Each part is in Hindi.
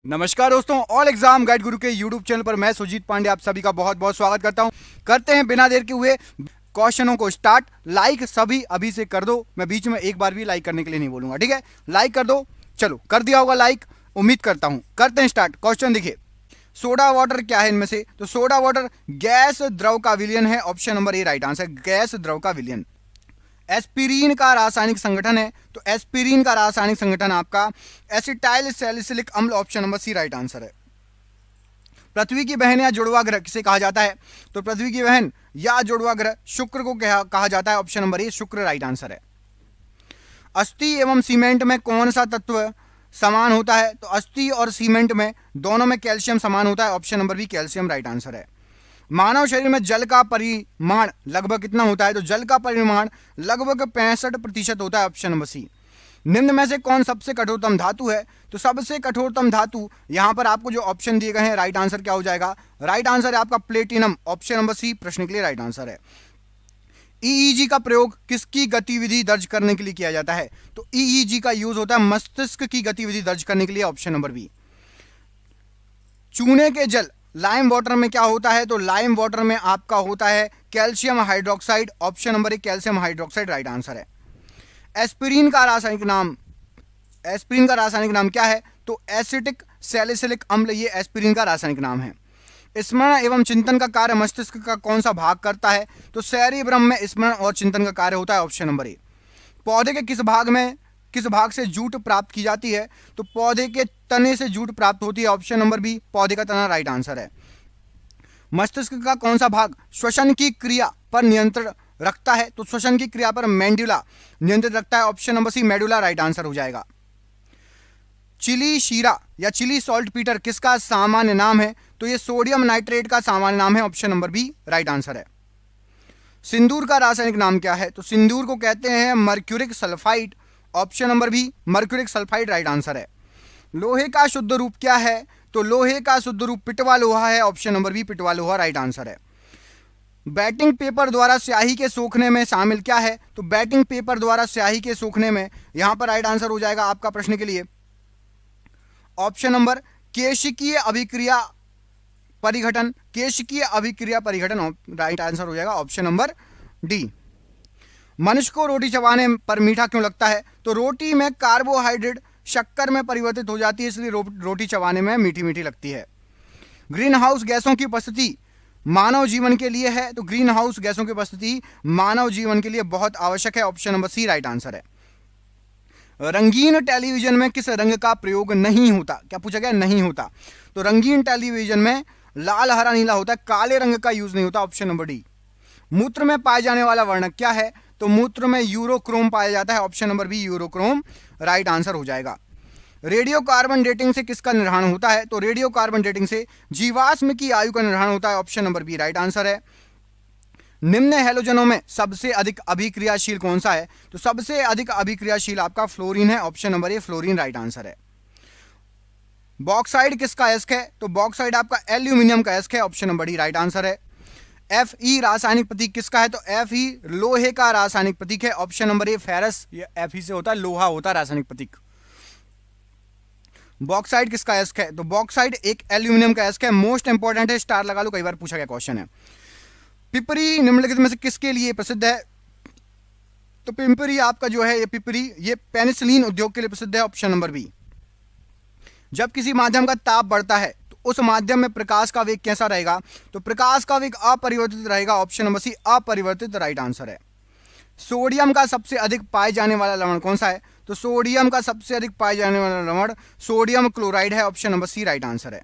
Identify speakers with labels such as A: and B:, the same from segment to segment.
A: नमस्कार दोस्तों, ऑल एग्जाम गाइड गुरु के यूट्यूब चैनल पर मैं सुजीत पांडे आप सभी का बहुत बहुत स्वागत करता हूं। करते हैं बिना देर के हुए क्वेश्चनों को स्टार्ट। लाइक सभी अभी से कर दो, मैं बीच में एक बार भी लाइक करने के लिए नहीं बोलूंगा, ठीक है? लाइक कर दो। चलो, कर दिया होगा लाइक, उम्मीद करता हूं। करते हैं स्टार्ट। क्वेश्चन देखिए, सोडा वाटर क्या है इनमें से? तो सोडा वाटर गैस द्रव का विलयन है, ऑप्शन नंबर ए राइट आंसर, गैस द्रव का विलयन। एस्पिरिन का रासायनिक संगठन है, तो एस्पिरिन का रासायनिक संगठन आपका एसिटाइल सैलिसिलिक अम्ल, option number C right answer है। पृथ्वी की बहन या जुड़वा ग्रह किसे कहा जाता है? तो पृथ्वी की बहन या जुड़वा ग्रह शुक्र को कहा जाता है, ऑप्शन नंबर ए शुक्र राइट आंसर है। अस्थि एवं सीमेंट में कौन सा तत्व समान होता है? तो अस्थि और सीमेंट में दोनों में कैल्शियम समान होता है, option number B calcium right answer है। मानव शरीर में जल का परिमाण लगभग कितना होता है? तो जल का परिमाण लगभग 65% होता है, ऑप्शन नंबर सी। निम्न में से कौन सबसे कठोरतम धातु है? तो सबसे कठोरतम धातु यहां पर आपको जो ऑप्शन दिए गए हैं, राइट आंसर क्या हो जाएगा? राइट आंसर है आपका प्लेटिनम, ऑप्शन नंबर सी प्रश्न के लिए राइट आंसर है। ईईजी का प्रयोग किसकी गतिविधि दर्ज करने के लिए किया जाता है? तो ईईजी का यूज होता है मस्तिष्क की गतिविधि दर्ज करने के लिए, ऑप्शन नंबर बी। चूने के जल लाइम वाटर में क्या होता है? तो लाइम वाटर में आपका होता है कैल्शियम हाइड्रोक्साइड, ऑप्शन नंबर एक कैल्शियम हाइड्रोक्साइड राइट आंसर है। एस्पिरिन का रासायनिक नाम क्या है? तो एसिटिक सैलिसिलिक अम्ल, ये एस्पिरिन का रासायनिक नाम है। स्मरण एवं चिंतन का कार्य मस्तिष्क का कौन सा भाग करता है? तो सेरिब्रम में स्मरण और चिंतन का कार्य होता है, ऑप्शन नंबर ए। पौधे के किस भाग से जूट प्राप्त की जाती है? तो पौधे के तने से जूट प्राप्त होती है, ऑप्शन नंबर बी पौधे का तना राइट आंसर है। मस्तिष्क का कौन सा भाग श्वसन की क्रिया पर नियंत्रण रखता है? तो श्वसन की क्रिया पर मेंडुला नियंत्रित रखता है, option number C medulla right answer हो जाएगा। चिली शीरा या चिली सॉल्ट पीटर किसका सामान्य नाम है? तो ये सोडियम नाइट्रेट का सामान्य नाम है, option number B right answer है। सिंदूर का रासायनिक नाम क्या है? तो सिंदूर को कहते हैं mercuric sulphide, option number B mercuric sulphide right answer है। लोहे का शुद्ध रूप क्या है? तो लोहे का शुद्ध रूप पिटवा लोहा है, ऑप्शन नंबर बी पिटवा लोहा राइट आंसर है। बैटिंग पेपर द्वारा स्याही के सोखने में शामिल क्या है? तो बैटिंग पेपर द्वारा स्याही के सोखने में यहां पर राइट आंसर हो जाएगा आपका प्रश्न के लिए ऑप्शन नंबर केशिकीय अभिक्रिया परिघटन, केशिकीय अभिक्रिया परिघटन राइट आंसर हो जाएगा, ऑप्शन नंबर डी। मनुष्य को रोटी चबाने पर मीठा क्यों लगता है? तो रोटी में कार्बोहाइड्रेट शक्कर में परिवर्तित हो जाती है, इसलिए रोटी चबाने में मीठी मीठी लगती है। ग्रीन हाउस गैसों की उपस्थिति मानव जीवन के लिए है, तो ग्रीन हाउस गैसों की उपस्थिति मानव जीवन के लिए बहुत आवश्यक है, option number C right answer है। रंगीन टेलीविजन में किस रंग का प्रयोग नहीं होता? क्या पूछा गया? नहीं होता। तो रंगीन टेलीविजन में लाल हरा नीला होता है, काले रंग का यूज नहीं होता, ऑप्शन नंबर डी। मूत्र में पाए जाने वाला वर्णक क्या है? तो मूत्र में यूरोक्रोम पाया जाता है, option number B urochrome right answer हो जाएगा। रेडियो कार्बन डेटिंग से किसका निर्धारण होता है? तो रेडियो कार्बन डेटिंग से जीवाश्म की आयु का निर्धारण होता है, option number B right answer है। निम्न हैलोजनों में सबसे अधिक अभिक्रियाशील कौन सा है? तो सबसे अधिक अभिक्रियाशील आपका फ्लोरीन है, ऑप्शन नंबर ए फ्लोरीन राइट आंसर है। बॉक्साइड किसका अयस्क है? तो बॉक्साइड आपका एल्यूमिनियम का अयस्क है, option number D right answer है। Fe रासायनिक प्रतीक किसका है? तो Fe लोहे का रासायनिक प्रतीक है, ऑप्शन नंबर ए फेरस, ये Fe से होता है, लोहा होता है रासायनिक प्रतीक। बॉक्साइड किसका अयस्क है? तो बॉक्साइड एक एल्यूमिनियम का अयस्क है, मोस्ट इंपॉर्टेंट है, स्टार लगा लो, कई बार पूछा गया क्वेश्चन है। पिपरी निम्नलिखित में से किसके लिए प्रसिद्ध है? तो पिंपरी आपका जो है, ये पिपरी ये पेनिसिलिन उद्योग के लिए प्रसिद्ध है, ऑप्शन नंबर बी। जब किसी माध्यम का ताप बढ़ता है तो उस माध्यम में प्रकाश का वेग कैसा रहेगा? तो प्रकाश का वेग अपरिवर्तित रहेगा, ऑप्शन नंबर सी अपरिवर्तित राइट आंसर है। सोडियम का सबसे अधिक पाए जाने वाला लवण कौन सा है? तो सोडियम का सबसे अधिक पाए जाने वाला लवण सोडियम क्लोराइड है, option number C right answer है।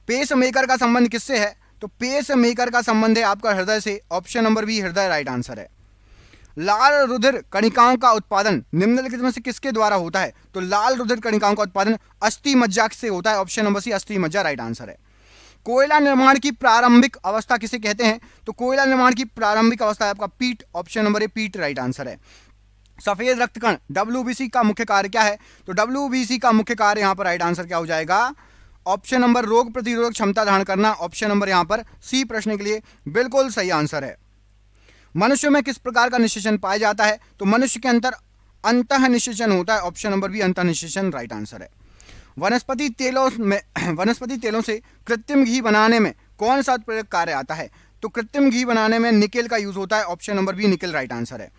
A: पेस मेकर का संबंध किससे है? तो पेस मेकर का संबंध है आपका हृदय से, ऑप्शन नंबर बी हृदय राइट आंसर है। लाल रुधिर कणिकाओं का उत्पादन निम्नलिखित में से किसके द्वारा होता है? तो लाल रुधिर कणिकाओं का उत्पादन अस्थि मज्जा से होता है, ऑप्शन नंबर सी अस्थि मज्जा राइट आंसर है। कोयला निर्माण की प्रारंभिक अवस्था किसे कहते हैं? तो कोयला निर्माण की प्रारंभिक अवस्था है आपका पीट, ऑप्शन नंबर ए पीट राइट आंसर है। सफेद रक्तकण WBC का मुख्य कार्य क्या है? तो WBC का मुख्य कार्य यहां पर राइट आंसर क्या हो जाएगा? ऑप्शन नंबर रोग प्रतिरोधक क्षमता धारण करना, ऑप्शन नंबर यहां पर सी प्रश्न के लिए बिल्कुल सही आंसर है। मनुष्य में किस प्रकार का निषेचन पाया जाता है? तो मनुष्य के अंतर अंतः निषेचन होता है, ऑप्शन नंबर बी अंतः निषेचन राइट आंसर है। वनस्पति तेलों से कृत्रिम घी बनाने में कौन सा उत्प्रेरक कार्य आता है? तो कृत्रिम घी बनाने में निकेल का यूज होता है, option number B nickel right answer है।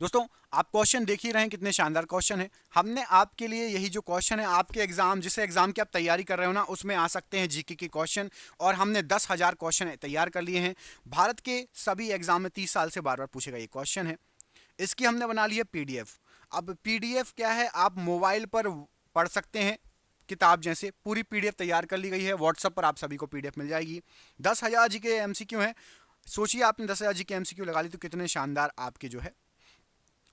A: दोस्तों आप क्वेश्चन देख ही रहे हैं कितने शानदार क्वेश्चन है। हमने आपके लिए यही जो क्वेश्चन है आपके एग्जाम जिस एग्जाम की आप तैयारी कर रहे हो ना उसमें आ सकते हैं जीके के क्वेश्चन, और हमने 10,000 क्वेश्चन तैयार कर लिए हैं। भारत के सभी एग्जाम में 30 साल से बार बार पूछेगा ये क्वेश्चन है। इसकी हमने बना ली है पीडीएफ। अब पीडीएफ क्या है, आप मोबाइल पर पढ़ सकते हैं, किताब जैसे पूरी पीडीएफ तैयार कर ली गई है। व्हाट्सएप पर आप सभी को पीडीएफ मिल जाएगी। 10,000 जीके एमसीक्यू हैं। सोचिए आपने 10,000 जीके एमसीक्यू लगा ली तो कितने शानदार आपके जो है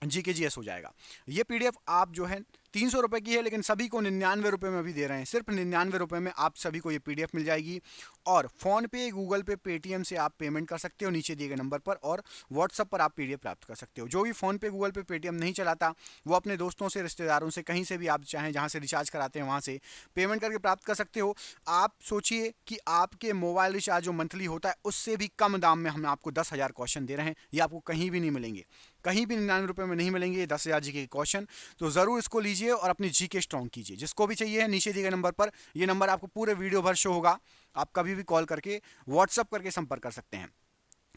A: जीके जीएस हो जाएगा। ये पीडीएफ आप जो है 300 रुपये की है, लेकिन सभी को 99 रुपये में अभी दे रहे हैं। सिर्फ 99 रुपये में आप सभी को ये पीडीएफ मिल जाएगी। और फ़ोन पे, गूगल पे, पेटीएम से आप पेमेंट कर सकते हो नीचे दिए गए नंबर पर, और व्हाट्सअप पर आप पीडीएफ प्राप्त कर सकते हो। जो भी फ़ोन पे, गूगल पे, पेटीएम नहीं चलाता वो अपने दोस्तों से, रिश्तेदारों से, कहीं से भी आप चाहें जहाँ से रिचार्ज कराते हैं वहाँ से पेमेंट करके प्राप्त कर सकते हो। आप सोचिए कि आपके मोबाइल रिचार्ज जो मंथली होता है उससे भी कम दाम में हम आपको 10,000 क्वेश्चन दे रहे हैं। ये आपको कहीं भी नहीं मिलेंगे, कहीं भी 99 रुपये में नहीं मिलेंगे ये 10,000 जीके के क्वेश्चन। तो ज़रूर इसको लीजिए और अपनी जीके स्ट्रॉन्ग कीजिए। जिसको भी चाहिए है नीचे दिए गए नंबर पर, ये नंबर आपको पूरे वीडियो भर शो होगा। आप कभी भी कॉल करके, व्हाट्सअप करके संपर्क कर सकते हैं।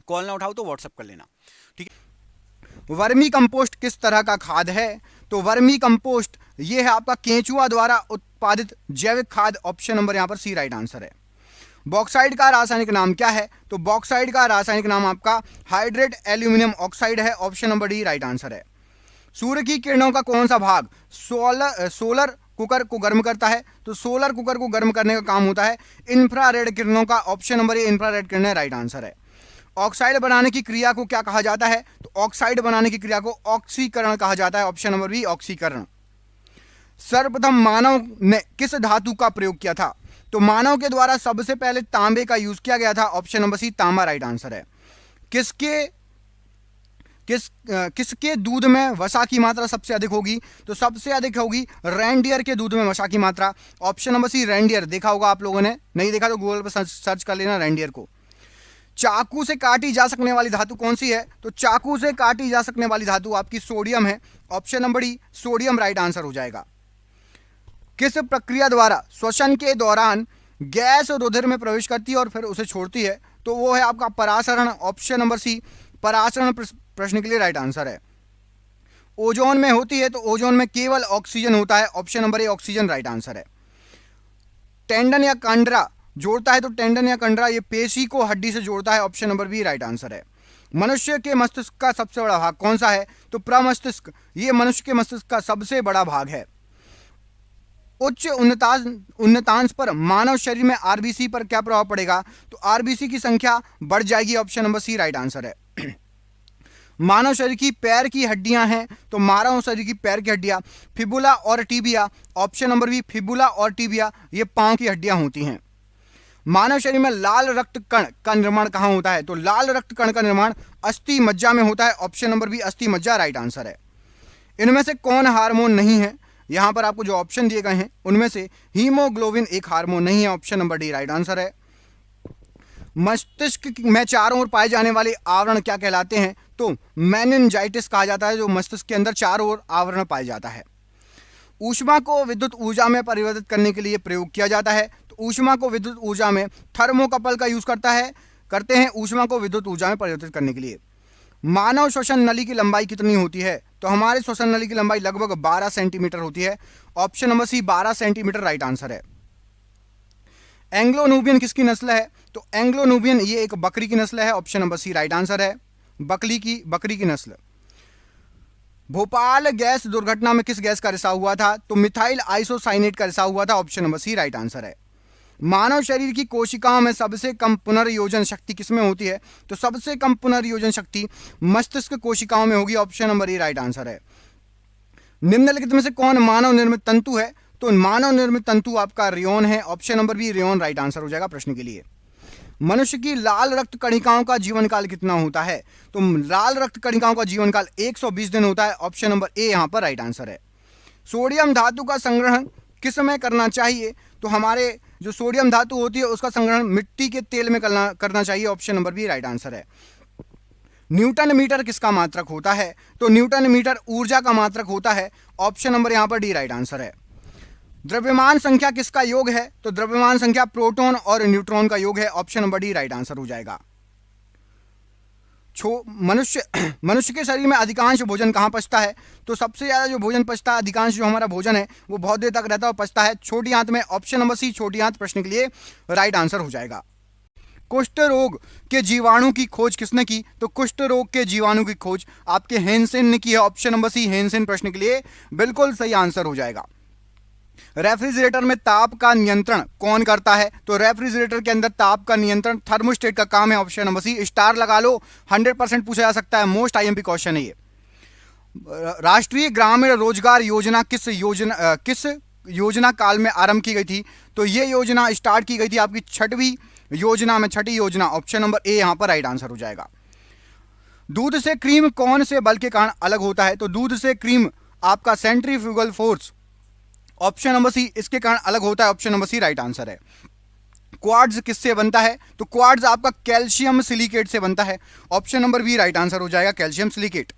A: कॉल ना उठाओ तो व्हाट्सअप कर लेना, ठीक है। वर्मी कंपोस्ट किस तरह का खाद है? तो वर्मी कंपोस्ट ये है आपका केंचुआ द्वारा उत्पादित जैविक खाद, ऑप्शन नंबर यहाँ पर सी राइट आंसर है। बॉक्साइड का रासायनिक नाम क्या है? तो बॉक्साइड का रासायनिक नाम आपका हाइड्रेट एल्यूमिनियम ऑक्साइड है, option number D right answer है। सूर्य की किरणों का कौन सा भाग सोलर कुकर को गर्म करता है? तो सोलर कुकर को गर्म करने का काम होता है इंफ्रारेड किरणों का, ऑप्शन नंबर ए इंफ्रारेड किरणें राइट आंसर है। ऑक्साइड बनाने की क्रिया को क्या कहा जाता है? तो ऑक्साइड बनाने की क्रिया को ऑक्सीकरण कहा जाता है, ऑप्शन नंबर बी ऑक्सीकरण। सर्वप्रथम मानव ने किस धातु का प्रयोग किया था? तो मानव के द्वारा सबसे पहले तांबे का यूज किया गया था, ऑप्शन नंबर सी तांबा राइट आंसर है। किसके दूध में वसा की मात्रा सबसे अधिक होगी? तो सबसे अधिक होगी रेंडियर के दूध में वसा की मात्रा, ऑप्शन नंबर सी रेंडियर। देखा होगा आप लोगों ने, नहीं देखा तो गूगल पर सर्च कर लेना रेंडियर को। चाकू से काटी जा सकने वाली धातु कौन सी है? तो चाकू से काटी जा सकने वाली धातु आपकी सोडियम है, option number D sodium right answer हो जाएगा। किस प्रक्रिया द्वारा श्वसन के दौरान गैस रुधिर में प्रवेश करती है और फिर उसे छोड़ती है? तो वो है आपका परासरण, ऑप्शन नंबर सी परासरण प्रश्न के लिए राइट आंसर है। ओजोन में होती है, तो ओजोन में केवल ऑक्सीजन होता है, option number A oxygen right answer है। टेंडन या कंडरा जोड़ता है, तो टेंडन या कंडरा ये पेशी को हड्डी से जोड़ता है, option number B right answer है। मनुष्य के मस्तिष्क का सबसे बड़ा भाग कौन सा है? तो प्रमस्तिष्क, ये मनुष्य के मस्तिष्क का सबसे बड़ा भाग है। उच्च उन्नतांश पर मानव शरीर में आरबीसी पर क्या प्रभाव पड़ेगा? तो आरबीसी की संख्या बढ़ जाएगी, option number C right answer है। मानव शरीर की पैर की हड्डियां हैं, तो मानव शरीर की पैर की हड्डियां फिबुला और tibia, option number B fibula और टीबिया ये पांव की हड्डियां होती हैं। मानव शरीर में लाल रक्त कण का निर्माण कहां होता है? तो लाल रक्त कण का निर्माण अस्थि मज्जा में होता है, ऑप्शन नंबर बी अस्थि मज्जा राइट आंसर है। इनमें से कौन हार्मोन नहीं है? यहां पर आपको जो ऑप्शन दिए गए हैं उनमें से हीमोग्लोबिन एक हार्मोन नहीं है, option number D right answer है। मस्तिष्क में चारों ओर पाए जाने वाले आवरण क्या कहलाते हैं? तो मेनिनजाइटिस कहा जाता है, जो मस्तिष्क के अंदर चारों ओर आवरण पाया जाता है। ऊष्मा को विद्युत ऊर्जा में परिवर्तित करने के लिए प्रयोग किया जाता है, तो ऊष्मा को विद्युत ऊर्जा में थर्मोकपल का यूज करते हैं ऊष्मा को विद्युत ऊर्जा में परिवर्तित करने के लिए। मानव श्वसन नली की लंबाई कितनी होती है? तो हमारे श्वसन नली की लंबाई लगभग 12 सेंटीमीटर होती है, option number C 12 centimetre right answer है। एंग्लो नूबियन किसकी नस्ल है? तो एंग्लो नूबियन ये एक बकरी की नस्ल है, option number C right answer है। बकरी की नस्ल। भोपाल गैस दुर्घटना में किस गैस का रिसाव हुआ था? तो मिथाइल आइसोसाइनेट का रिसाव हुआ था, option number C right answer है। मानव शरीर की कोशिकाओं में सबसे कम पुनर्योजन शक्ति किसमें होती है? तो सबसे कम पुनर्योजन शक्ति मस्तिष्क कोशिकाओं में होगी, ऑप्शन नंबर ए राइट आंसर है। निम्नलिखित में से कौन मानव निर्मित तंतु है? तो मानव निर्मित तंतु आपका रेयोन है, option number B rayon right answer हो जाएगा प्रश्न के लिए। मनुष्य की लाल रक्त कणिकाओं का जीवन काल कितना होता है? तो लाल रक्त कणिकाओं का जीवन काल 120 दिन होता है, ऑप्शन नंबर ए यहां पर राइट आंसर है। सोडियम धातु का संग्रहण किस में करना चाहिए? तो हमारे जो सोडियम धातु होती है उसका संग्रहण मिट्टी के तेल में करना चाहिए, option number B right answer है। न्यूटन मीटर किसका मात्रक होता है? तो न्यूटन मीटर ऊर्जा का मात्रक होता है, ऑप्शन नंबर यहां पर डी राइट आंसर है। द्रव्यमान संख्या किसका योग है? तो द्रव्यमान संख्या प्रोटॉन और न्यूट्रॉन का योग है। Option number D right answer हो जाएगा। मनुष्य के शरीर में अधिकांश भोजन कहाँ पचता है? तो सबसे ज्यादा जो भोजन पचता है, अधिकांश जो हमारा भोजन है वो बहुत देर तक रहता है और पचता है छोटी आंत में। ऑप्शन नंबर सी छोटी आंत प्रश्न के लिए राइट आंसर हो जाएगा। कुष्ठ रोग के जीवाणु की खोज किसने की? तो कुष्ठ रोग के जीवाणु की खोज आपके हेनसेन ने की है। ऑप्शन नंबर सी हेनसेन प्रश्न के लिए बिल्कुल सही आंसर हो जाएगा। रेफ्रिजरेटर में ताप का नियंत्रण कौन करता है? तो रेफ्रिजरेटर के अंदर ताप का नियंत्रण थर्मोस्टेट का काम है। ऑप्शन नंबर सी स्टार लगा लो, 100% पूछा जा सकता है, मोस्ट आईएमपी क्वेश्चन है ये। राष्ट्रीय ग्रामीण रोजगार योजना किस योजना काल में आरंभ की गई थी? तो ये योजना स्टार्ट की गई थी आपकी छठी योजना। ऑप्शन नंबर ए यहां पर राइट आंसर हो जाएगा। दूध से क्रीम कौन से बल के कारण अलग होता है? तो दूध से क्रीम आपका centrifugal force, option number C, इसके कारण अलग होता है। Option number C right answer है। क्वार्ट्ज किससे बनता है? तो क्वार्ट्ज आपका कैल्शियम सिलिकेट से बनता है। Option number B right answer हो जाएगा, कैल्शियम सिलिकेट।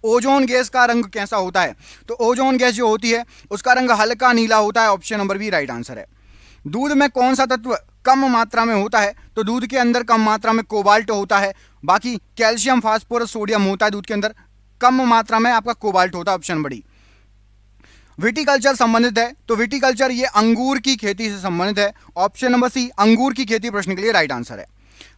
A: ओजोन गैस का रंग कैसा होता है? तो ओजोन गैस जो होती है उसका रंग हल्का नीला होता है। Option number B right answer है। दूध में कौन सा तत्व कम मात्रा में होता है? तो दूध के अंदर कम मात्रा में कोबाल्ट होता है। बाकी कैल्शियम, फास्फोरस, सोडियम होता है दूध के अंदर, कम मात्रा में आपका कोबाल्ट होता है। ऑप्शन बड़ी। विटिकल्चर संबंधित है? तो विटिकल्चर ये अंगूर की खेती से संबंधित है। ऑप्शन नंबर सी अंगूर की खेती प्रश्न के लिए राइट आंसर है।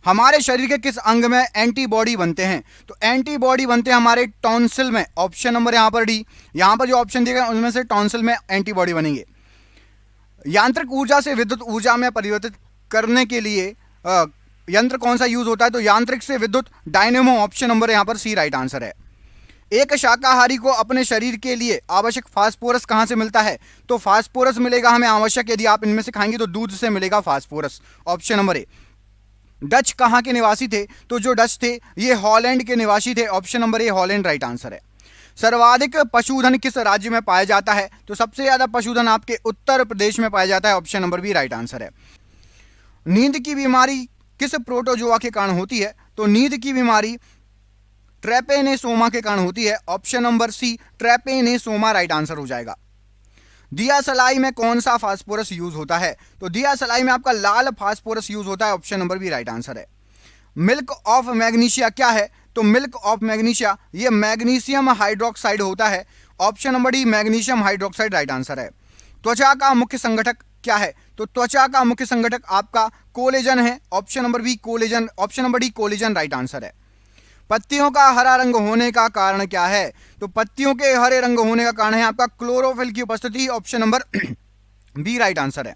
A: हमारे शरीर के किस अंग में एंटीबॉडी बनते हैं? तो एंटीबॉडी बनते हैं हमारे टॉन्सिल में। ऑप्शन नंबर यहां पर डी, यहां पर जो ऑप्शन दिए गए उनमें से टॉन्सिल में एंटीबॉडी बनेंगे। यांत्रिक ऊर्जा से विद्युत ऊर्जा में परिवर्तित करने के लिए यंत्र कौन सा यूज होता है? तो यांत्रिक से विद्युत डायनेमो। ऑप्शन नंबर यहां पर सी राइट आंसर है। एक शाकाहारी को अपने शरीर के लिए आवश्यक फास्फोरस कहां से मिलता है? तो फास्फोरस मिलेगा हमें आवश्यक, यदि आप इनमें से खाएंगे तो दूध से मिलेगा फास्फोरस। ऑप्शन नंबर ए। डच कहां के निवासी थे? तो जो डच थे ये हॉलैंड के निवासी थे। ऑप्शन नंबर ए हॉलैंड राइट आंसर है। सर्वाधिक पशुधन किस राज्य में पाया जाता है? तो सबसे ज्यादा पशुधन आपके उत्तर प्रदेश में पाया जाता है। Option number B right answer है। नींद की बीमारी किस प्रोटोजोआ के कारण होती है? तो नींद की बीमारी ट्रैपेनेसोमा के कारण होती है। Option number C trypanosoma right answer हो जाएगा। दिया सलाई में कौन सा फास्फोरस यूज होता है? तो दिया सलाई में आपका लाल फास्फोरस यूज होता है। Option number B right answer है। मिल्क ऑफ मैग्नीशिया क्या है? तो मिल्क ऑफ मैग्नीशिया ये मैग्नीशियम हाइड्रोक्साइड होता है। Option number D magnesium hydroxide right answer है। त्वचा का मुख्य संगठक क्या है? तो त्वचा का मुख्य संगठक आपका कोलेजन है। Option number B collagen, option number D collagen right answer है। पत्तियों का हरा रंग होने का कारण क्या है? तो पत्तियों के हरे रंग होने का कारण है आपका क्लोरोफिल की उपस्थिति। Option number B right answer है।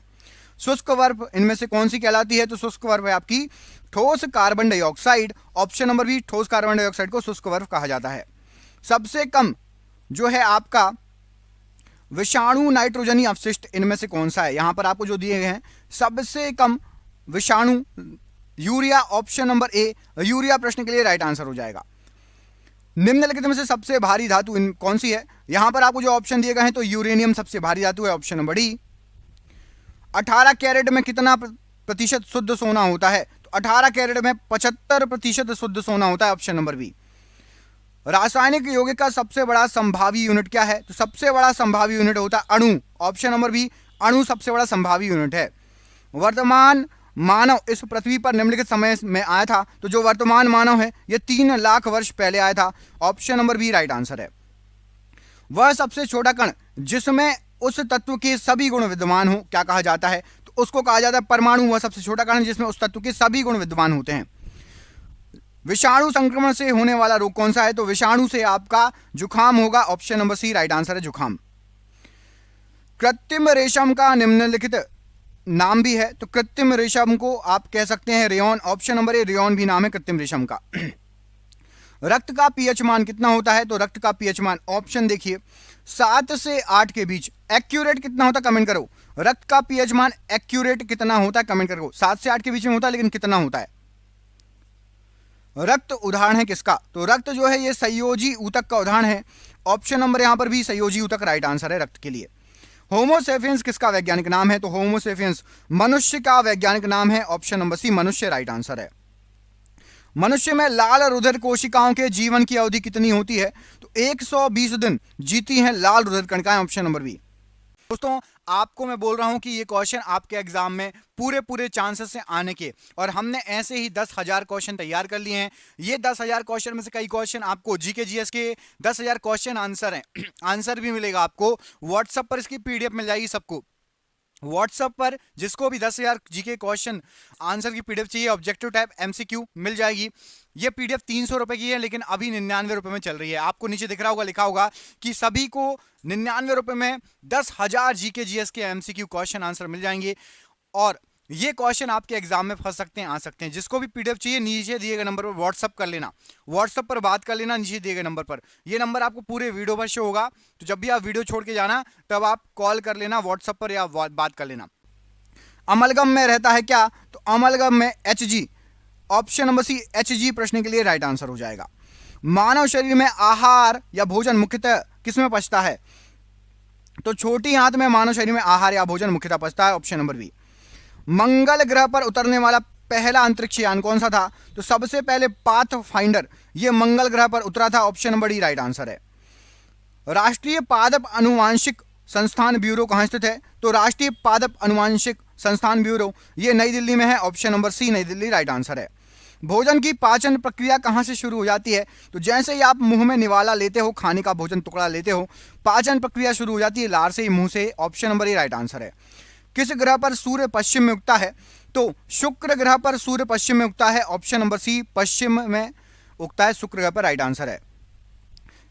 A: शुष्क बर्फ इनमें से कौन सी कहलाती है? तो शुष्क बर्फ है आपकी ठोस carbon dioxide. Option number B ठोस कार्बन डाइऑक्साइड को शुष्क बर्फ कहा जाता है। सबसे कम जो है आपका विषाणु नाइट्रोजनी अवशिष्ट इनमें से कौन सा है? यहां पर आपको जो दिए गए हैं सबसे कम विषाणु यूरिया। ऑप्शन नंबर ए यूरिया प्रश्न के लिए राइट आंसर हो जाएगा। निम्नलिखित में से सबसे भारी धातु कौन सी है? यहां पर आपको जो ऑप्शन दिए गए हैं तो यूरेनियम सबसे भारी धातु है। Option number D. 18 कैरेट में कितना प्रतिशत शुद्ध सोना होता है? तो 18 कैरेट में 75% शुद्ध सोना होता है। Option number B. रासायनिक यौगिक का सबसे बड़ा संभावी यूनिट क्या है? तो सबसे बड़ा संभावी यूनिट होता है अणु। ऑप्शन नंबर बी अणु सबसे बड़ा संभावी यूनिट है। वर्तमान मानव इस पृथ्वी पर निम्नलिखित समय में आया था? तो जो वर्तमान मानव है ये 3 लाख वर्ष पहले आया था। Option number B right answer है। वह सबसे छोटा कण जिसमें उस तत्व के सभी गुण विद्यमान हो क्या कहा जाता है? तो उसको कहा जाता है परमाणु। वह सबसे छोटा कण जिसमें उस तत्व के सभी गुण विद्यमान होते हैं। विषाणु संक्रमण से होने वाला रोग कौन सा है? तो विषाणु से आपका जुखाम होगा। Option number C right answer है, जुखाम। कृत्रिम रेशम का निम्नलिखित नाम भी है? तो कृत्रिम रेशम को आप कह सकते हैं रेयॉन। ऑप्शन नंबर ए रेयॉन भी नाम है कृत्रिम रेशम का। रक्त का पीएच मान कितना होता है? तो रक्त का पीएच मान ऑप्शन देखिए 7 से 8 के बीच। एक्यूरेट कितना होता है कमेंट करो। रक्त का पीएच मान एक्यूरेट कितना होता है कमेंट करो। 7 से 8 के बीच में होता है, लेकिन कितना होता है? रक्त उदाहरण है किसका? तो रक्त जो है ये संयोजी ऊतक का उदाहरण है। ऑप्शन नंबर यहां पर भी संयोजी ऊतक राइट आंसर है रक्त के लिए। होमोसेपियंस किसका वैज्ञानिक नाम है? तो होमोसेपियंस मनुष्य का वैज्ञानिक नाम है। ऑप्शन नंबर सी मनुष्य राइट आंसर है। मनुष्य में लाल रुधिर कोशिकाओं के जीवन की अवधि कितनी होती है? तो 120 दिन जीती हैं लाल रुधिर कणिकाएं। Option number B. दोस्तों आपको मैं बोल रहा हूं कि ये क्वेश्चन आपके एग्जाम में पूरे चांसेस हैं आने के, और हमने ऐसे ही 10,000 क्वेश्चन तैयार कर लिए हैं। ये 10,000 क्वेश्चन में से कई क्वेश्चन आपको जीके जीएस के 10,000 क्वेश्चन आंसर हैं। आंसर भी मिलेगा आपको व्हाट्सएप पर, इसकी पीडीएफ मिल जाएगी सबको व्हाट्सएप पर। जिसको भी 10,000 जीके क्वेश्चन आंसर की पीडीएफ चाहिए, ऑब्जेक्टिव टाइप एमसीक्यू मिल जाएगी। ये पीडीएफ 300 रुपए की है, लेकिन अभी 99 रुपए में चल रही है। आपको नीचे दिख रहा होगा, लिखा होगा कि सभी को 99 रुपए में 10,000 जीके जीएस के एमसीक्यू क्वेश्चन आंसर मिल जाएंगे, और ये क्वेश्चन आपके एग्जाम में फंस सकते हैं, आ सकते हैं। जिसको भी पीडीएफ चाहिए नीचे दिए गए नंबर पर व्हाट्सअप कर लेना, व्हाट्सअप पर बात कर लेना नीचे दिए गए नंबर पर। ये नंबर आपको पूरे वीडियो पर शो होगा, तो जब भी आप वीडियो छोड़ के जाना तब आप कॉल कर लेना व्हाट्सएप पर या बात कर लेना। अमलगम में रहता है क्या? तो अमलगम में HG, option number C HG प्रश्न के लिए राइट आंसर हो जाएगा। मानव शरीर में आहार या भोजन मुख्यतः किसमें पचता है? तो छोटी आंत में मानव शरीर में आहार या भोजन मुख्यतः पचता है, ऑप्शन नंबर बी। मंगल ग्रह पर उतरने वाला पहला अंतरिक्ष यान कौन सा था? तो सबसे पहले पाथफाइंडर ये मंगल ग्रह पर उतरा था, option number D right answer है। राष्ट्रीय पादप अनुवांशिक संस्थान ब्यूरो कहां स्थित है? तो राष्ट्रीय पादप अनुवांशिक संस्थान ब्यूरो ये नई दिल्ली में है, ऑप्शन नंबर सी नई दिल्ली राइट आंसर है। भोजन की पाचन प्रक्रिया कहां से शुरू हो जाती है? तो जैसे ही आप मुंह में निवाला लेते हो, खाने का भोजन टुकड़ा लेते हो, पाचन प्रक्रिया शुरू हो जाती है लार से, मुंह से, ऑप्शन नंबर ए राइट आंसर है। किस ग्रह पर सूर्य पश्चिम में उगता है? तो शुक्र ग्रह पर सूर्य पश्चिम में उगता है, ऑप्शन नंबर सी पश्चिम में उगता है, शुक्र ग्रह पर राइट आंसर है।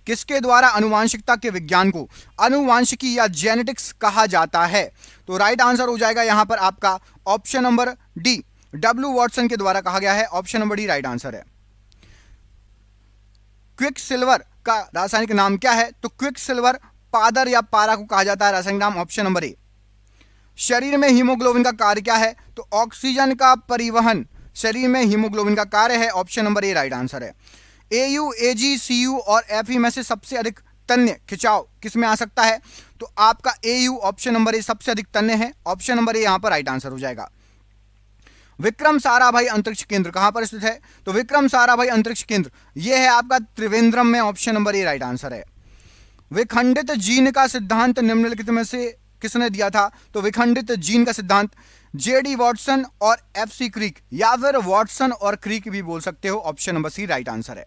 A: किसके द्वारा अनुवांशिकता के विज्ञान को अनुवांशिकी या जेनेटिक्स कहा जाता है? तो राइट आंसर हो जाएगा यहां पर आपका option number D W Watson के द्वारा कहा गया है, option number D right answer है। क्विक सिल्वर का रासायनिक नाम क्या है? तो क्विक सिल्वर पादर या पारा को कहा जाता है, रासायनिक नाम ऑप्शन नंबर ए। शरीर में हीमोग्लोबिन का कार्य क्या है? तो ऑक्सीजन का परिवहन शरीर में हीमोग्लोबिन का कार्य है, ऑप्शन नंबर ए राइट आंसर है। AU, AG, CU और FE में से सबसे अधिक तन्य खिंचाव किस में आ सकता है? तो आपका AU ऑप्शन नंबर ए सबसे अधिक तन्य है, ऑप्शन नंबर ए यहां पर राइट आंसर हो जाएगा। विक्रम साराभाई अंतरिक्ष केंद्र कहां पर स्थित है? तो विक्रम साराभाई अंतरिक्ष केंद्र यह है आपका त्रिवेंद्रम में, ऑप्शन नंबर ए राइट आंसर है। विखंडित जीन का सिद्धांत निम्नलिखित में से किसने दिया था? तो विखंडित जीन का सिद्धांत JD वॉटसन और FC क्रीक, या फिर वॉटसन और क्रीक भी बोल सकते हो, option number C right answer है।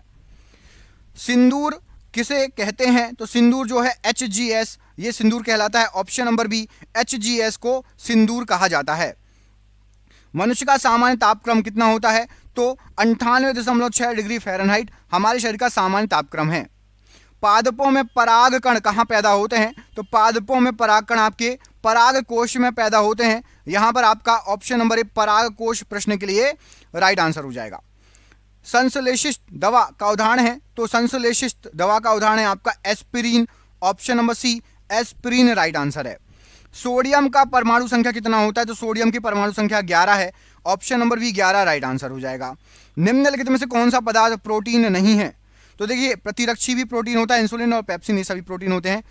A: सिंदूर किसे कहते हैं? तो सिंदूर जो है HGS ये सिंदूर कहलाता है, ऑप्शन नंबर बी HGS को सिंदूर कहा जाता है। मनुष्य का सामान्य तापक्रम कितना होता है? तो 98.6 डिग्री फ़ारेनहाइट हमारे शरीर का सामान्य तापक्रम है। पादपों में परागकण कहाँ पैदा होते हैं? तो पादपों में परागकण आपके पराग कोश में पैदा होते हैं। यहां पर आपका ऑप्शन नंबर ए पराग कोश प्रश्न के लिए राइट आंसर हो जाएगा। संश्लेषित दवा का उदाहरण है? तो संश्लेषित दवा का उदाहरण है आपका aspirin, option number C aspirin right answer है। सोडियम का परमाणु संख्या कितना होता है? तो सोडियम की परमाणु संख्या 11 है, option number B 11 right answer हो जाएगा। निम्नलिखित में से कौन सा पदार्थ प्रोटीन नहीं है? तो देखिए प्रतिरक्षी भी प्रोटीन होता है, इंसुलिन और पेप्सिन ये सभी प्रोटीन होते हैं।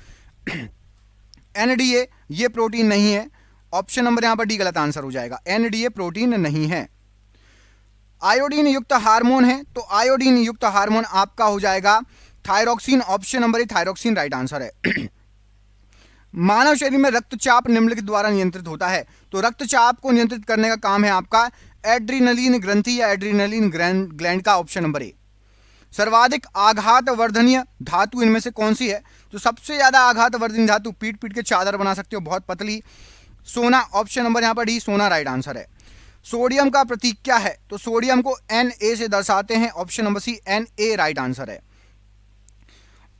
A: NDA ये प्रोटीन नहीं है, ऑप्शन नंबर यहां पर डी गलत आंसर हो जाएगा, NDA प्रोटीन नहीं है। आयोडीन युक्त हार्मोन है? तो आयोडीन युक्त हार्मोन आपका हो जाएगा थायरोक्सिन, ऑप्शन नंबर ए थायरोक्सिन राइट आंसर है। मानव शरीर में रक्तचाप निम्नलिखित द्वारा नियंत्रित होता है? तो रक्तचाप को नियंत्रित करने का काम है आपका एड्रीनलिन ग्रंथि या एड्रीनलिन ग्लैंड का, ऑप्शन नंबर ए। सर्वाधिक आघात वर्धनीय धातु इनमें से कौन सी है? तो सबसे ज्यादा आघात वर्धनीय धातु पीट के चादर बना सकते हो बहुत पतली, सोना, ऑप्शन नंबर यहां पर डी सोना राइट आंसर है। सोडियम का प्रतीक क्या है? तो सोडियम को Na से दर्शाते हैं, option number C Na right answer है।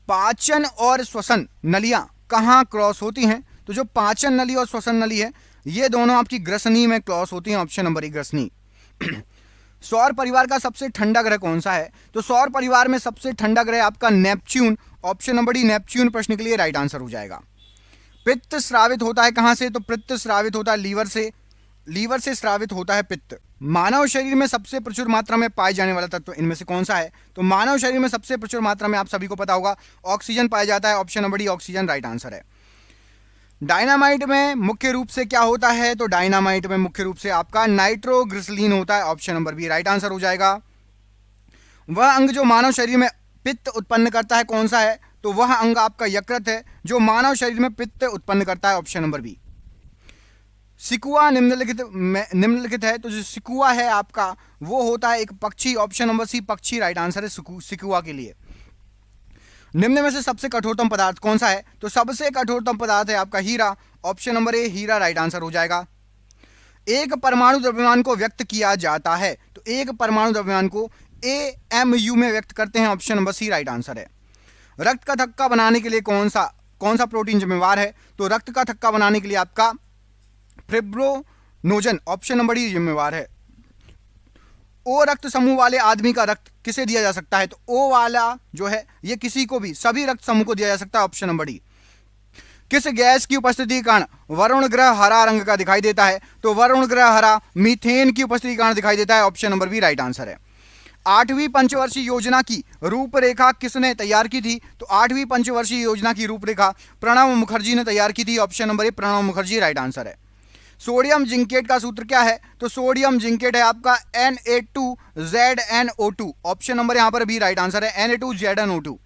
A: पाचन और श्वसन नलियां कहां क्रॉस होती हैं? तो जो पाचन नली और श्वसन नली है ये दोनों आपकी ग्रसनी में क्रॉस होती हैं, ऑप्शन नंबर ए ग्रसनी। सौर परिवार का सबसे ठंडा ग्रह कौन सा है? तो सौर परिवार में सबसे ठंडा ग्रह आपका Neptune, option number D Neptune प्रश्न के लिए राइट आंसर हो जाएगा। पित्त स्रावित होता है कहां से? तो पित्त स्रावित होता है लीवर से, लीवर से स्रावित होता है पित्त। मानव शरीर में सबसे प्रचुर मात्रा में पाए जाने वाला तत्व इनमें से कौन सा है? तो मानव शरीर में सबसे प्रचुर मात्रा में आप सभी को पता होगा ऑक्सीजन पाया जाता है, option number D oxygen right answer है। डायनामाइट में मुख्य रूप से क्या होता है? तो डायनामाइट में मुख्य रूप से आपका नाइट्रोग्लिसरीन होता है, option number B right answer हो जाएगा। वह अंग जो मानव शरीर में पित्त उत्पन्न करता है कौन सा है? तो वह अंग आपका यकृत है जो मानव शरीर में पित्त उत्पन्न करता है, ऑप्शन नंबर बी। सिकुआ निम्नलिखित है, तो जो सिकुआ है आपका वो होता है एक पक्षी, ऑप्शन नंबर सी पक्षी राइट आंसर है सिकुआ के लिए। निम्न में से सबसे कठोरतम पदार्थ कौन सा है, तो सबसे कठोरतम पदार्थ है आपका हीरा, ऑप्शन नंबर ए हीरा राइट आंसर हो जाएगा। एक परमाणु द्रव्यमान को व्यक्त किया जाता है, तो एक परमाणु द्रव्यमान को AMU में व्यक्त करते हैं, option number C right answer है। रक्त का थक्का बनाने के लिए कौन सा प्रोटीन जिम्मेवार है, तो रक्त का थक्का बनाने के लिए आपका फिब्रोनोजन, ऑप्शन नंबर डी जिम्मेवार है। ओ रक्त समूह वाले आदमी का रक्त किसे दिया जा सकता है, तो ओ वाला जो है ये किसी को भी, सभी रक्त समूह को दिया जा सकता है, ऑप्शन नंबर डी। किस गैस की उपस्थिति के कारण वरुण ग्रह हरा रंग का दिखाई देता है, तो वरुण ग्रह हरा मीथेन की उपस्थिति के कारण दिखाई देता है, option number B right answer है। 8वीं पंचवर्षीय योजना की रूपरेखा किसने तैयार की थी, तो 8वीं पंचवर्षीय योजना की रूपरेखा प्रणब मुखर्जी ने तैयार की थी, ऑप्शन नंबर ए प्रणब मुखर्जी राइट आंसर है। सोडियम जिंकेट का सूत्र क्या है, तो सोडियम जिंकेट है आपका Na2ZnO2, ऑप्शन नंबर यहां पर बी राइट आंसर है, Na2ZnO2।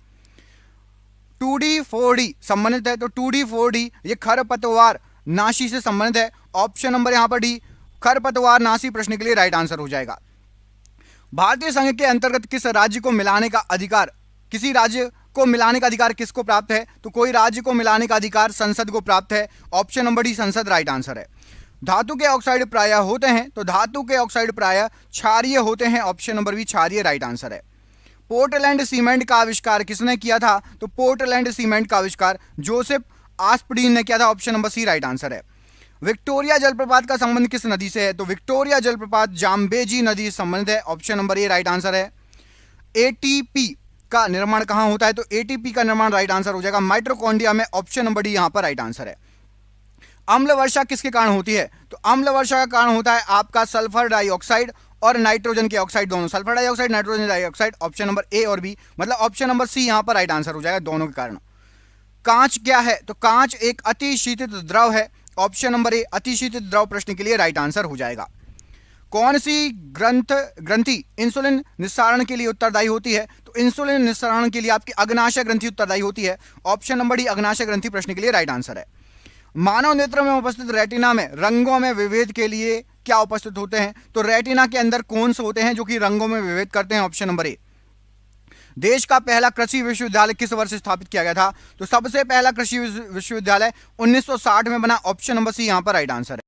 A: 2D4D संबंधित है, तो 2D4D ये खरपतवार नाशी से संबंधित है, ऑप्शन नंबर यहां पर डी खरपतवार नाशी प्रश्न के लिए राइट आंसर हो जाएगा। भारतीय संघ के अंतर्गत किस राज्य को मिलाने का अधिकार, किसी राज्य को मिलाने का अधिकार किसको प्राप्त है, तो कोई राज्य को मिलाने का अधिकार संसद को प्राप्त है, ऑप्शन नंबर डी संसद राइट आंसर है। धातु के ऑक्साइड प्रायः होते हैं, तो धातु के ऑक्साइड प्रायः क्षारीय होते हैं, ऑप्शन नंबर बी क्षारीय राइट आंसर है। पोर्टलैंड सीमेंट का आविष्कार किसने किया था, तो पोर्टलैंड सीमेंट का आविष्कार जोसेफ आस्पडीन ने किया था, option number C right answer है। विक्टोरिया जलप्रपात का संबंध किस नदी से है, तो विक्टोरिया जलप्रपात जाम्बेजी नदी से संबंधित है, ऑप्शन नंबर ए राइट आंसर है। एटीपी का निर्माण कहां होता है, तो एटीपी का निर्माण राइट आंसर हो जाएगा माइटोकॉन्ड्रिया में, ऑप्शन नंबर डी यहां पर राइट आंसर है। अम्ल वर्षा किसके कारण होती है, तो अम्ल वर्षा का कारण होता है आपका सल्फर डाइऑक्साइड और नाइट्रोजन के ऑक्साइड दोनों, sulphur dioxide nitrogen dioxide, option number ए और बी, मतलब ऑप्शन नंबर सी यहां पर राइट आंसर हो जाएगा दोनों के कारण। कांच क्या है, तो कांच एक अतिशीतित द्रव है, ऑप्शन नंबर ए अतिशीतित द्रव प्रश्न के लिए राइट आंसर हो जाएगा। कौन सी ग्रंथि इंसुलिन निस्सारण के लिए उत्तरदायी होती है, तो इंसुलिन निस्सारण के लिए आपकी अग्नाशय ग्रंथि उत्तरदायी होती है, ऑप्शन नंबर डी अग्नाशय ग्रंथि प्रश्न के लिए राइट आंसर है। मानव नेत्र में उपस्थित रेटिना में रंगों में विभेद के लिए क्या उपस्थित होते हैं, तो रेटिना के अंदर कौन से होते हैं जो कि रंगों में विभेद करते हैं, ऑप्शन नंबर ए। देश का पहला कृषि विश्वविद्यालय किस वर्ष स्थापित किया गया था, तो सबसे पहला कृषि विश्वविद्यालय 1960 में बना, ऑप्शन नंबर सी यहां पर राइट आंसर है।